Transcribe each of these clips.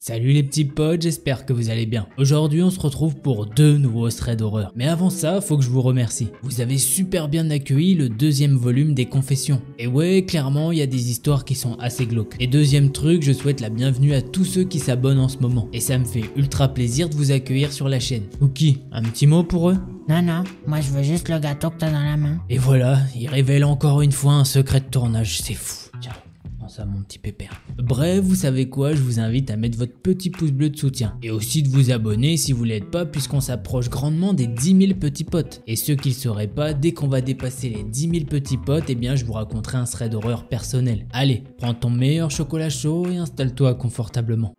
Salut les petits potes, j'espère que vous allez bien. Aujourd'hui on se retrouve pour deux nouveaux threads d'horreur. Mais avant ça, faut que je vous remercie. Vous avez super bien accueilli le deuxième volume des confessions. Et ouais, clairement, il y a des histoires qui sont assez glauques. Et deuxième truc, je souhaite la bienvenue à tous ceux qui s'abonnent en ce moment. Et ça me fait ultra plaisir de vous accueillir sur la chaîne. Ouki, un petit mot pour eux? Non, moi je veux juste le gâteau que t'as dans la main. Et voilà, il révèle encore une fois un secret de tournage, c'est fou. Tiens. Ça mon petit pépère. Bref, vous savez quoi, je vous invite à mettre votre petit pouce bleu de soutien et aussi de vous abonner si vous l'êtes pas, puisqu'on s'approche grandement des 10 000 petits potes. Et ceux qui le sauraient pas, dès qu'on va dépasser les 10 000 petits potes, eh bien je vous raconterai un thread d'horreur personnel. Allez, prends ton meilleur chocolat chaud et installe-toi confortablement.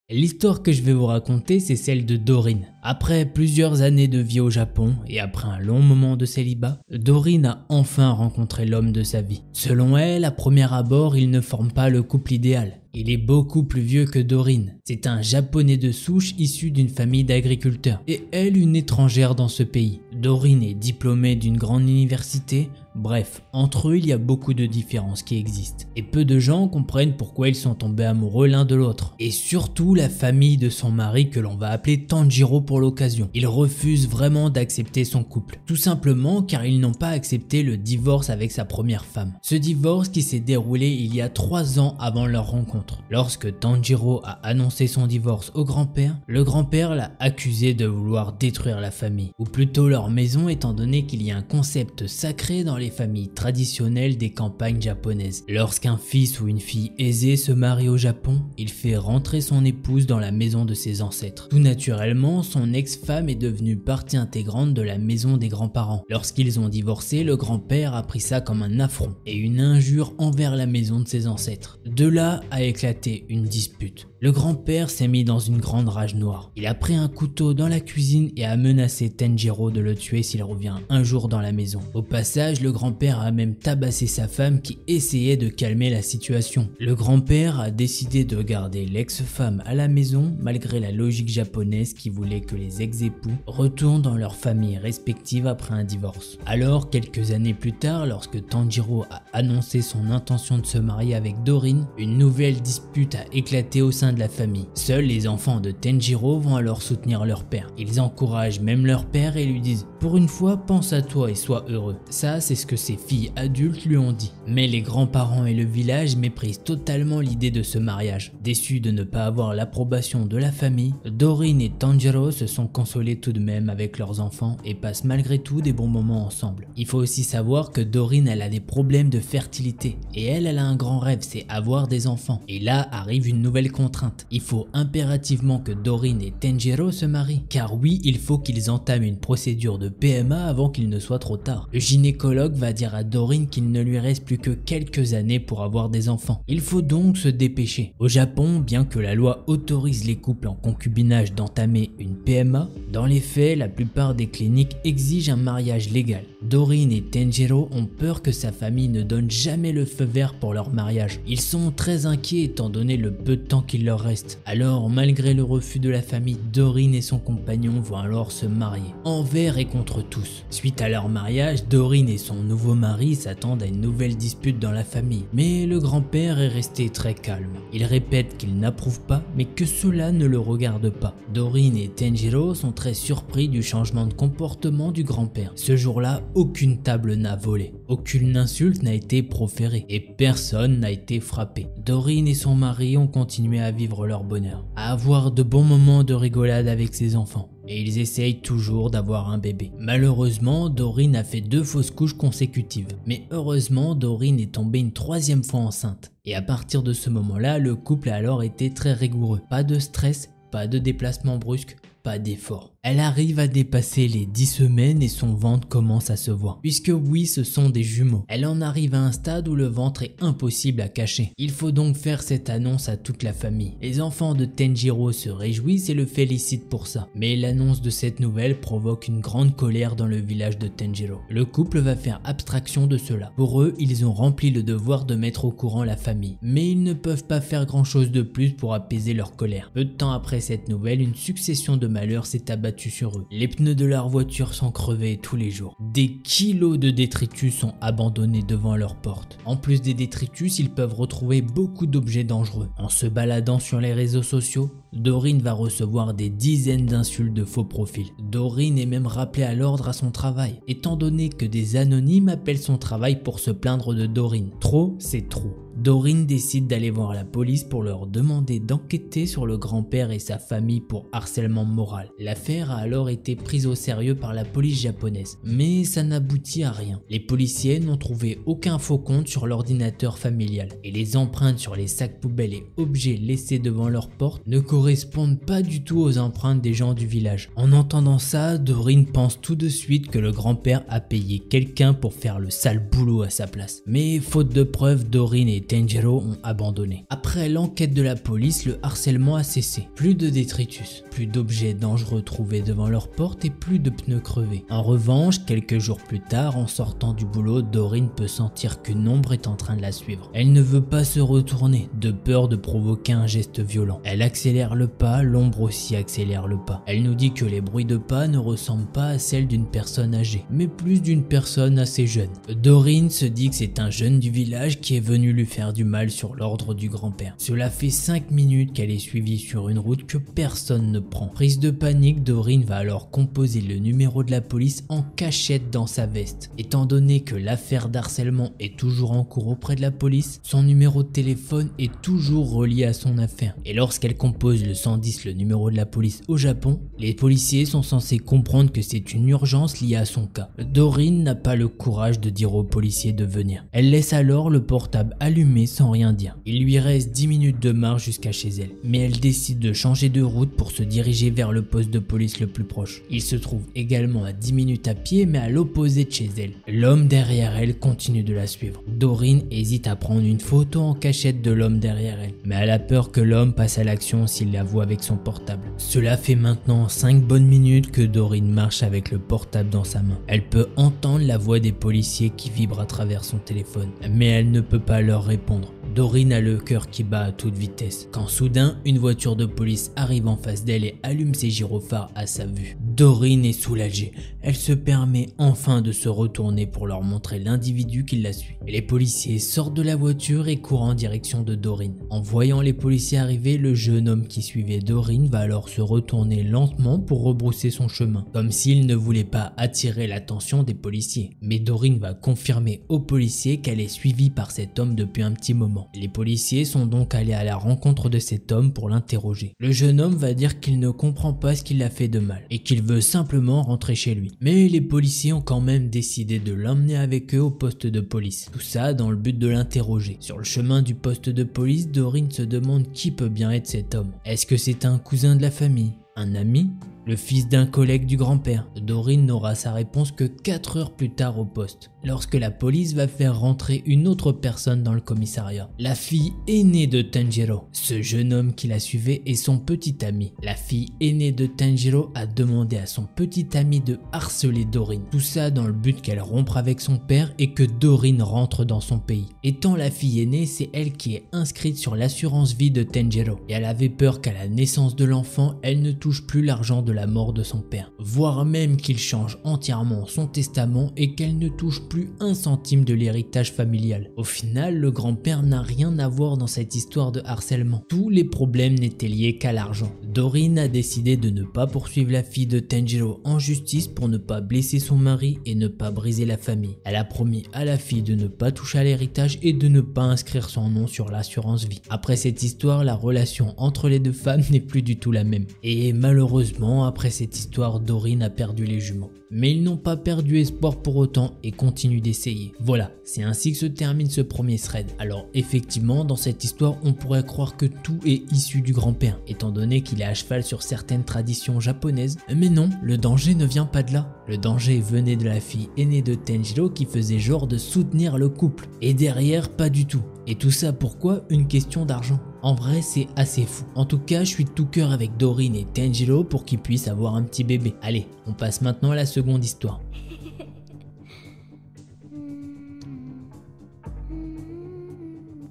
L'histoire que je vais vous raconter, c'est celle de Dorine. Après plusieurs années de vie au Japon et après un long moment de célibat, Dorine a enfin rencontré l'homme de sa vie. Selon elle, à premier abord, il ne forme pas le couple idéal. Il est beaucoup plus vieux que Dorine. C'est un japonais de souche issu d'une famille d'agriculteurs et elle une étrangère dans ce pays. Dorine est diplômée d'une grande université. Bref, entre eux il y a beaucoup de différences qui existent et peu de gens comprennent pourquoi ils sont tombés amoureux l'un de l'autre. Et surtout la famille de son mari que l'on va appeler Tanjiro pour l'occasion. Ils refusent vraiment d'accepter son couple, tout simplement car ils n'ont pas accepté le divorce avec sa première femme. Ce divorce qui s'est déroulé il y a 3 ans avant leur rencontre. Lorsque Tanjiro a annoncé son divorce au grand-père, le grand-père l'a accusé de vouloir détruire la famille, ou plutôt leur maison étant donné qu'il y a un concept sacré dans les familles traditionnelles des campagnes japonaises. Lorsqu'un fils ou une fille aisée se marie au Japon, il fait rentrer son épouse dans la maison de ses ancêtres. Tout naturellement, son ex-femme est devenue partie intégrante de la maison des grands-parents. Lorsqu'ils ont divorcé, le grand-père a pris ça comme un affront et une injure envers la maison de ses ancêtres. De là a éclaté une dispute. Le grand-père s'est mis dans une grande rage noire. Il a pris un couteau dans la cuisine et a menacé Tanjiro de le tuer s'il revient un jour dans la maison. Au passage, le grand-père a même tabassé sa femme qui essayait de calmer la situation. Le grand-père a décidé de garder l'ex-femme à la maison malgré la logique japonaise qui voulait que les ex-époux retournent dans leur famille respective après un divorce. Alors, quelques années plus tard, lorsque Tanjiro a annoncé son intention de se marier avec Dorine, une nouvelle dispute a éclaté au sein de la famille. Seuls les enfants de Tanjiro vont alors soutenir leur père. Ils encouragent même leur père et lui disent « Pour une fois, pense à toi et sois heureux ». Ça, c'est ce que ses filles adultes lui ont dit. Mais les grands-parents et le village méprisent totalement l'idée de ce mariage. Déçus de ne pas avoir l'approbation de la famille, Dorine et Tanjiro se sont consolés tout de même avec leurs enfants et passent malgré tout des bons moments ensemble. Il faut aussi savoir que Dorine, elle a des problèmes de fertilité et elle a un grand rêve, c'est avoir des enfants. Et là arrive une nouvelle contrainte. Il faut impérativement que Dorine et Tanjiro se marient, car oui, il faut qu'ils entament une procédure de PMA avant qu'il ne soit trop tard. Le gynécologue va dire à Dorine qu'il ne lui reste plus que quelques années pour avoir des enfants. Il faut donc se dépêcher. Au Japon, bien que la loi autorise les couples en concubinage d'entamer une PMA, dans les faits, la plupart des cliniques exigent un mariage légal. Dorine et Tanjiro ont peur que sa famille ne donne jamais le feu vert pour leur mariage. Ils sont très inquiets étant donné le peu de temps qu'il leur reste. Alors, malgré le refus de la famille, Dorine et son compagnon vont alors se marier, envers et contre tous. Suite à leur mariage, Dorine et son nouveau mari s'attendent à une nouvelle dispute dans la famille. Mais le grand-père est resté très calme. Il répète qu'il n'approuve pas, mais que cela ne le regarde pas. Dorine et Tanjiro sont très surpris du changement de comportement du grand-père. Ce jour-là, aucune table n'a volé, aucune insulte n'a été proférée et personne n'a été frappé. Dorine et son mari ont continué à vivre leur bonheur, à avoir de bons moments de rigolade avec ses enfants. Et ils essayent toujours d'avoir un bébé. Malheureusement, Dorine a fait 2 fausses couches consécutives. Mais heureusement, Dorine est tombée une 3e fois enceinte. Et à partir de ce moment-là, le couple a alors été très rigoureux. Pas de stress, pas de déplacement brusque, pas d'effort. Elle arrive à dépasser les 10 semaines et son ventre commence à se voir. Puisque oui, ce sont des jumeaux. Elle en arrive à un stade où le ventre est impossible à cacher. Il faut donc faire cette annonce à toute la famille. Les enfants de Tenjiro se réjouissent et le félicitent pour ça. Mais l'annonce de cette nouvelle provoque une grande colère dans le village de Tenjiro. Le couple va faire abstraction de cela. Pour eux, ils ont rempli le devoir de mettre au courant la famille. Mais ils ne peuvent pas faire grand chose de plus pour apaiser leur colère. Peu de temps après cette nouvelle, une succession de malheurs s'est abattue sur eux. Les pneus de leur voiture sont crevés tous les jours. Des kilos de détritus sont abandonnés devant leur porte. En plus des détritus, ils peuvent retrouver beaucoup d'objets dangereux. En se baladant sur les réseaux sociaux, Doreen va recevoir des dizaines d'insultes de faux profils. Doreen est même rappelée à l'ordre à son travail, étant donné que des anonymes appellent son travail pour se plaindre de Doreen. Trop, c'est trop. Doreen décide d'aller voir la police pour leur demander d'enquêter sur le grand-père et sa famille pour harcèlement moral. L'affaire a alors été prise au sérieux par la police japonaise, mais ça n'aboutit à rien. Les policiers n'ont trouvé aucun faux compte sur l'ordinateur familial et les empreintes sur les sacs poubelles et objets laissés devant leur porte ne correspondent pas du tout aux empreintes des gens du village. En entendant ça, Doreen pense tout de suite que le grand-père a payé quelqu'un pour faire le sale boulot à sa place. Mais faute de preuves, Doreen et Tenjiro ont abandonné. Après l'enquête de la police, le harcèlement a cessé. Plus de détritus, plus d'objets dangereux trouvés devant leur porte et plus de pneus crevés. En revanche, quelques jours plus tard, en sortant du boulot, Doreen peut sentir qu'une ombre est en train de la suivre. Elle ne veut pas se retourner, de peur de provoquer un geste violent. Elle accélère le pas, l'ombre aussi accélère le pas. Elle nous dit que les bruits de pas ne ressemblent pas à celles d'une personne âgée, mais plus d'une personne assez jeune. Doreen se dit que c'est un jeune du village qui est venu lui faire du mal sur l'ordre du grand-père. Cela fait 5 minutes qu'elle est suivie sur une route que personne ne prend. Prise de panique, Doreen va alors composer le numéro de la police en cachette dans sa veste. Étant donné que l'affaire d'harcèlement est toujours en cours auprès de la police, son numéro de téléphone est toujours relié à son affaire. Et lorsqu'elle compose le 110, le numéro de la police au Japon, les policiers sont censés comprendre que c'est une urgence liée à son cas. Doreen n'a pas le courage de dire aux policiers de venir. Elle laisse alors le portable allumé sans rien dire. Il lui reste 10 minutes de marche jusqu'à chez elle, mais elle décide de changer de route pour se diriger vers le poste de police le plus proche. Il se trouve également à 10 minutes à pied, mais à l'opposé de chez elle. L'homme derrière elle continue de la suivre. Doreen hésite à prendre une photo en cachette de l'homme derrière elle, mais elle a peur que l'homme passe à l'action s'il la voit avec son portable. Cela fait maintenant 5 bonnes minutes que Doreen marche avec le portable dans sa main. Elle peut entendre la voix des policiers qui vibre à travers son téléphone, mais elle ne peut pas leur répondre. Doreen a le cœur qui bat à toute vitesse, quand soudain, une voiture de police arrive en face d'elle et allume ses gyrophares à sa vue. Doreen est soulagée. Elle se permet enfin de se retourner pour leur montrer l'individu qui la suit. Les policiers sortent de la voiture et courent en direction de Doreen. En voyant les policiers arriver, le jeune homme qui suivait Doreen va alors se retourner lentement pour rebrousser son chemin, comme s'il ne voulait pas attirer l'attention des policiers. Mais Doreen va confirmer aux policiers qu'elle est suivie par cet homme depuis un petit moment. Les policiers sont donc allés à la rencontre de cet homme pour l'interroger. Le jeune homme va dire qu'il ne comprend pas ce qu'il a fait de mal et qu'il veut simplement rentrer chez lui. Mais les policiers ont quand même décidé de l'emmener avec eux au poste de police. Tout ça dans le but de l'interroger. Sur le chemin du poste de police, Doreen se demande qui peut bien être cet homme. Est-ce que c'est un cousin de la famille? Un ami? Le fils d'un collègue du grand-père? Doreen n'aura sa réponse que 4 heures plus tard au poste, lorsque la police va faire rentrer une autre personne dans le commissariat. La fille aînée de Tenjiro. Ce jeune homme qui la suivait est son petit ami. La fille aînée de Tenjiro a demandé à son petit ami de harceler Doreen. Tout ça dans le but qu'elle rompe avec son père et que Doreen rentre dans son pays. Étant la fille aînée, c'est elle qui est inscrite sur l'assurance vie de Tenjiro. Et elle avait peur qu'à la naissance de l'enfant, elle ne touche plus l'argent de la mort de son père, voire même qu'il change entièrement son testament et qu'elle ne touche plus 1 centime de l'héritage familial. Au final, le grand-père n'a rien à voir dans cette histoire de harcèlement. Tous les problèmes n'étaient liés qu'à l'argent. Doreen a décidé de ne pas poursuivre la fille de Tenjiro en justice pour ne pas blesser son mari et ne pas briser la famille. Elle a promis à la fille de ne pas toucher à l'héritage et de ne pas inscrire son nom sur l'assurance vie. Après cette histoire, la relation entre les deux femmes n'est plus du tout la même. Et malheureusement, après cette histoire, Doreen a perdu les jumeaux. Mais ils n'ont pas perdu espoir pour autant et continuent d'essayer. Voilà, c'est ainsi que se termine ce premier thread. Alors effectivement, dans cette histoire, on pourrait croire que tout est issu du grand-père, étant donné qu'il est à cheval sur certaines traditions japonaises. Mais non, le danger ne vient pas de là. Le danger venait de la fille aînée de Tenjiro qui faisait genre de soutenir le couple. Et derrière, pas du tout. Et tout ça pourquoi? Une question d'argent. En vrai, c'est assez fou. En tout cas, je suis de tout cœur avec Doreen et Tenjiro pour qu'ils puissent avoir un petit bébé. Allez, on passe maintenant à la seconde histoire.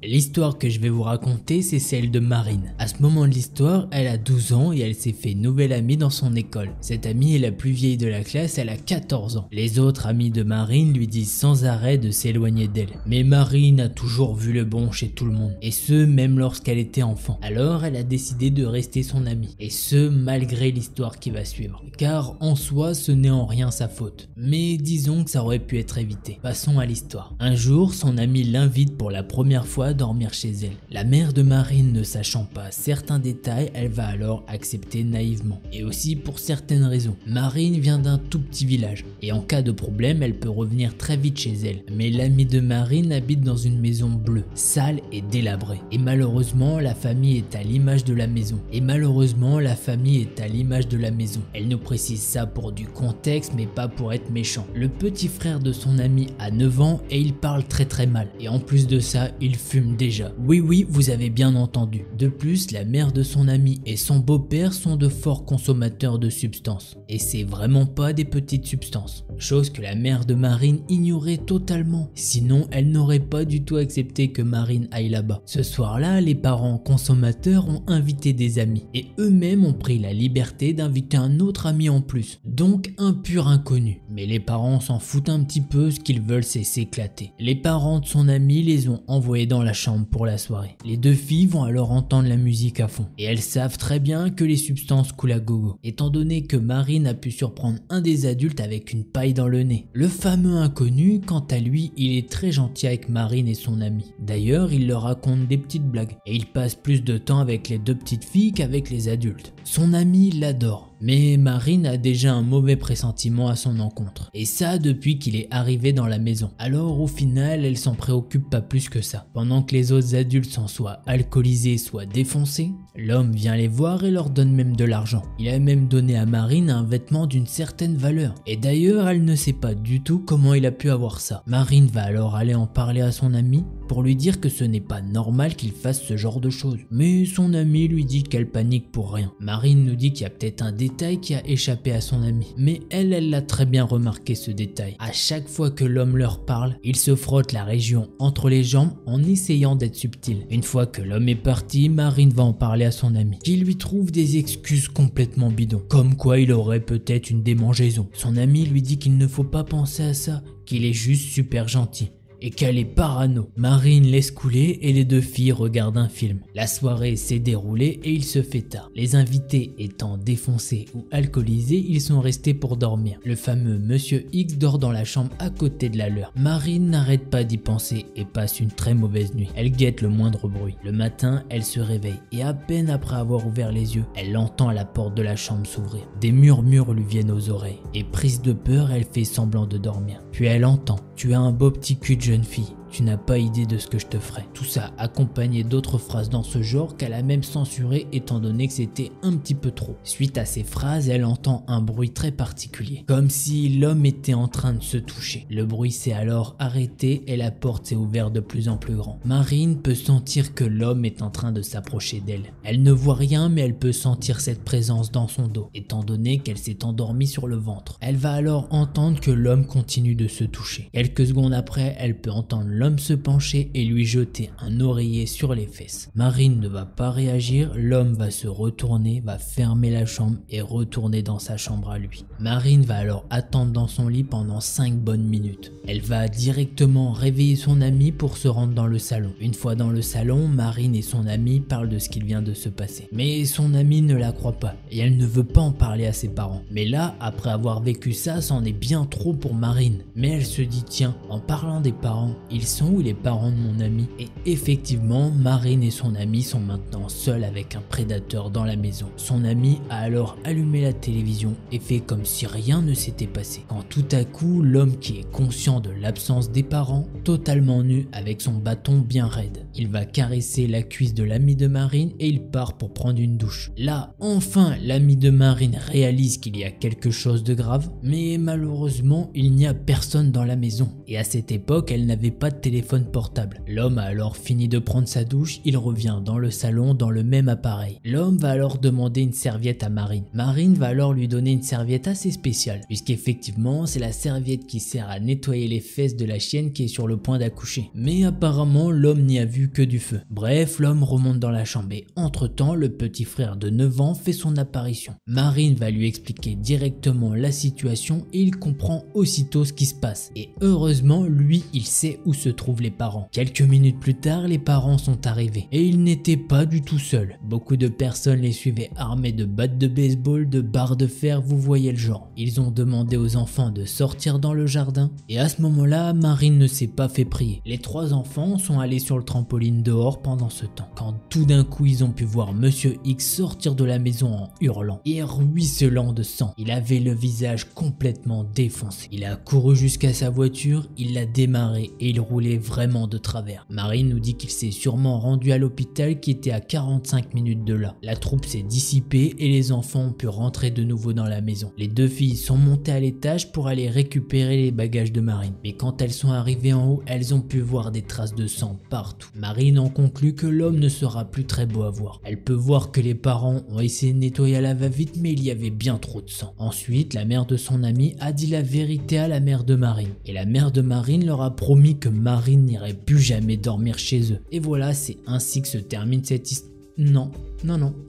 L'histoire que je vais vous raconter, c'est celle de Marine. À ce moment de l'histoire, elle a 12 ans et elle s'est fait nouvelle amie dans son école. Cette amie est la plus vieille de la classe, elle a 14 ans. Les autres amis de Marine lui disent sans arrêt de s'éloigner d'elle. Mais Marine a toujours vu le bon chez tout le monde, et ce même lorsqu'elle était enfant. Alors elle a décidé de rester son amie, et ce malgré l'histoire qui va suivre. Car en soi, ce n'est en rien sa faute. Mais disons que ça aurait pu être évité. Passons à l'histoire. Un jour, son amie l'invite pour la première fois dormir chez elle. La mère de Marine ne sachant pas certains détails, elle va alors accepter naïvement. Et aussi pour certaines raisons. Marine vient d'un tout petit village et en cas de problème, elle peut revenir très vite chez elle. Mais l'amie de Marine habite dans une maison bleue, sale et délabrée. Et malheureusement, la famille est à l'image de la maison. Elle nous précise ça pour du contexte mais pas pour être méchant. Le petit frère de son ami a 9 ans et il parle très mal. Et en plus de ça, il fume déjà. Oui, vous avez bien entendu. De plus, la mère de son ami et son beau-père sont de forts consommateurs de substances. Et c'est vraiment pas des petites substances. Chose que la mère de Marine ignorait totalement. Sinon, elle n'aurait pas du tout accepté que Marine aille là-bas. Ce soir-là, les parents consommateurs ont invité des amis. Et eux-mêmes ont pris la liberté d'inviter un autre ami en plus. Donc un pur inconnu. Mais les parents s'en foutent un petit peu, ce qu'ils veulent c'est s'éclater. Les parents de son ami les ont envoyés dans la chambre pour la soirée. Les deux filles vont alors entendre la musique à fond. Et elles savent très bien que les substances coulent à gogo. Étant donné que Marine a pu surprendre un des adultes avec une paille dans le nez. Le fameux inconnu, quant à lui, il est très gentil avec Marine et son ami. D'ailleurs, il leur raconte des petites blagues. Et il passe plus de temps avec les deux petites filles qu'avec les adultes. Son ami l'adore. Mais Marine a déjà un mauvais pressentiment à son encontre. Et ça depuis qu'il est arrivé dans la maison. Alors au final, elle s'en préoccupe pas plus que ça. Pendant que les autres adultes sont soit alcoolisés, soit défoncés, l'homme vient les voir et leur donne même de l'argent. Il a même donné à Marine un vêtement d'une certaine valeur. Et d'ailleurs, elle ne sait pas du tout comment il a pu avoir ça. Marine va alors aller en parler à son ami pour lui dire que ce n'est pas normal qu'il fasse ce genre de choses. Mais son ami lui dit qu'elle panique pour rien. Marine nous dit qu'il y a peut-être un détail qui a échappé à son ami. Mais elle l'a très bien remarqué ce détail. À chaque fois que l'homme leur parle, il se frotte la région entre les jambes en essayant d'être subtil. Une fois que l'homme est parti, Marine va en parler à son ami, qui lui trouve des excuses complètement bidons. Comme quoi il aurait peut-être une démangeaison. Son ami lui dit qu'il ne faut pas penser à ça, qu'il est juste super gentil. Et qu'elle est parano. Marine laisse couler et les deux filles regardent un film. La soirée s'est déroulée et il se fait tard. Les invités étant défoncés ou alcoolisés, ils sont restés pour dormir. Le fameux Monsieur X dort dans la chambre à côté de la leur. Marine n'arrête pas d'y penser et passe une très mauvaise nuit. Elle guette le moindre bruit. Le matin, elle se réveille et à peine après avoir ouvert les yeux, elle entend la porte de la chambre s'ouvrir. Des murmures lui viennent aux oreilles et prise de peur, elle fait semblant de dormir. Puis elle entend « Tu as un beau petit cul de jeune fille. Tu n'as pas idée de ce que je te ferai. » Tout ça accompagné d'autres phrases dans ce genre qu'elle a même censuré étant donné que c'était un petit peu trop. Suite à ces phrases, elle entend un bruit très particulier, comme si l'homme était en train de se toucher. Le bruit s'est alors arrêté et la porte s'est ouverte de plus en plus grand. Marine peut sentir que l'homme est en train de s'approcher d'elle. Elle ne voit rien mais elle peut sentir cette présence dans son dos, étant donné qu'elle s'est endormie sur le ventre. Elle va alors entendre que l'homme continue de se toucher. Quelques secondes après, elle peut entendre l'homme se pencher et lui jeter un oreiller sur les fesses. Marine ne va pas réagir, l'homme va se retourner, va fermer la chambre et retourner dans sa chambre à lui. Marine va alors attendre dans son lit pendant 5 bonnes minutes. Elle va directement réveiller son ami pour se rendre dans le salon. Une fois dans le salon, Marine et son ami parlent de ce qu'il vient de se passer. Mais son ami ne la croit pas et elle ne veut pas en parler à ses parents. Mais là, après avoir vécu ça, c'en est bien trop pour Marine. Mais elle se dit tiens, en parlant des parents, ils ils sont où les parents de mon ami? Et effectivement, Marine et son ami sont maintenant seuls avec un prédateur dans la maison. Son ami a alors allumé la télévision et fait comme si rien ne s'était passé. Quand tout à coup, l'homme qui est conscient de l'absence des parents, totalement nu avec son bâton bien raide, il va caresser la cuisse de l'ami de Marine et il part pour prendre une douche. Là, enfin, l'ami de Marine réalise qu'il y a quelque chose de grave, mais malheureusement, il n'y a personne dans la maison. Et à cette époque, elle n'avait pas de téléphone portable. L'homme a alors fini de prendre sa douche, il revient dans le salon dans le même appareil. L'homme va alors demander une serviette à Marine. Marine va alors lui donner une serviette assez spéciale, puisqu'effectivement, c'est la serviette qui sert à nettoyer les fesses de la chienne qui est sur le point d'accoucher. Mais apparemment, l'homme n'y a vu que du feu. Bref, l'homme remonte dans la chambre et entre-temps, le petit frère de 9 ans fait son apparition. Marine va lui expliquer directement la situation et il comprend aussitôt ce qui se passe. Et heureusement, lui, il sait où se trouvent les parents. Quelques minutes plus tard, les parents sont arrivés et ils n'étaient pas du tout seuls. Beaucoup de personnes les suivaient armés de battes de baseball, de barres de fer, vous voyez le genre. Ils ont demandé aux enfants de sortir dans le jardin et à ce moment-là, Marine ne s'est pas fait prier. Les 3 enfants sont allés sur le trampoline dehors pendant ce temps. Quand tout d'un coup, ils ont pu voir Monsieur X sortir de la maison en hurlant et ruisselant de sang. Il avait le visage complètement défoncé. Il a couru jusqu'à sa voiture, il l'a démarré et il roulait vraiment de travers. Marine nous dit qu'il s'est sûrement rendu à l'hôpital qui était à 45 minutes de là. La troupe s'est dissipée et les enfants ont pu rentrer de nouveau dans la maison. Les 2 filles sont montées à l'étage pour aller récupérer les bagages de Marine. Mais quand elles sont arrivées en haut, elles ont pu voir des traces de sang partout. Marine en conclut que l'homme ne sera plus très beau à voir. Elle peut voir que les parents ont essayé de nettoyer à la va-vite mais il y avait bien trop de sang. Ensuite, la mère de son ami a dit la vérité à la mère de Marine. Et la mère de Marine leur a promis que Marine n'irait plus jamais dormir chez eux. Et voilà, c'est ainsi que se termine cette histoire. Non,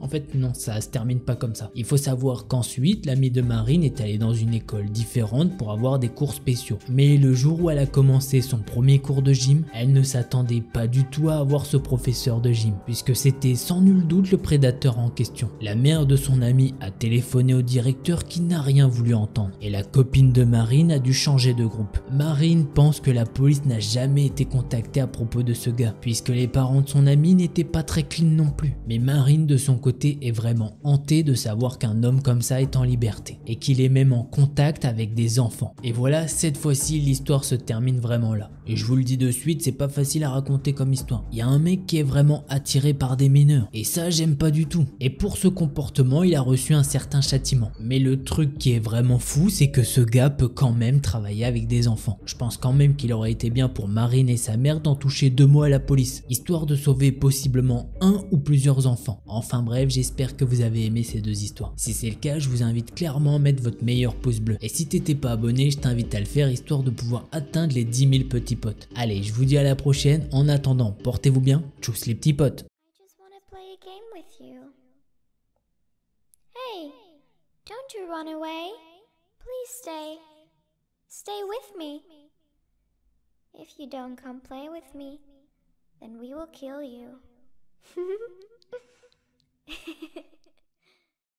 en fait non, ça se termine pas comme ça. Il faut savoir qu'ensuite, l'amie de Marine est allée dans une école différente pour avoir des cours spéciaux. Mais le jour où elle a commencé son premier cours de gym, elle ne s'attendait pas du tout à avoir ce professeur de gym, puisque c'était sans nul doute le prédateur en question. La mère de son amie a téléphoné au directeur qui n'a rien voulu entendre, et la copine de Marine a dû changer de groupe. Marine pense que la police n'a jamais été contactée à propos de ce gars, puisque les parents de son amie n'étaient pas très clean non plus. Mais Marine de son côté est vraiment hantée de savoir qu'un homme comme ça est en liberté et qu'il est même en contact avec des enfants. Et voilà, cette fois-ci l'histoire se termine vraiment là. Et je vous le dis de suite, c'est pas facile à raconter comme histoire. Il y a un mec qui est vraiment attiré par des mineurs et ça j'aime pas du tout. Et pour ce comportement il a reçu un certain châtiment. Mais le truc qui est vraiment fou, c'est que ce gars peut quand même travailler avec des enfants. Je pense quand même qu'il aurait été bien pour Marine et sa mère d'en toucher 2 mots à la police, histoire de sauver possiblement un ou plusieurs enfants. Enfin bref, j'espère que vous avez aimé ces 2 histoires. Si c'est le cas, je vous invite clairement à mettre votre meilleur pouce bleu. Et si t'étais pas abonné, je t'invite à le faire histoire de pouvoir atteindre les 10 000 petits potes. Allez, je vous dis à la prochaine. En attendant, portez-vous bien. Tchuss les petits potes. I just want to play a game with you. Hey, don't you run away. Please stay. Stay with me. If you don't come play with me, then we will kill you.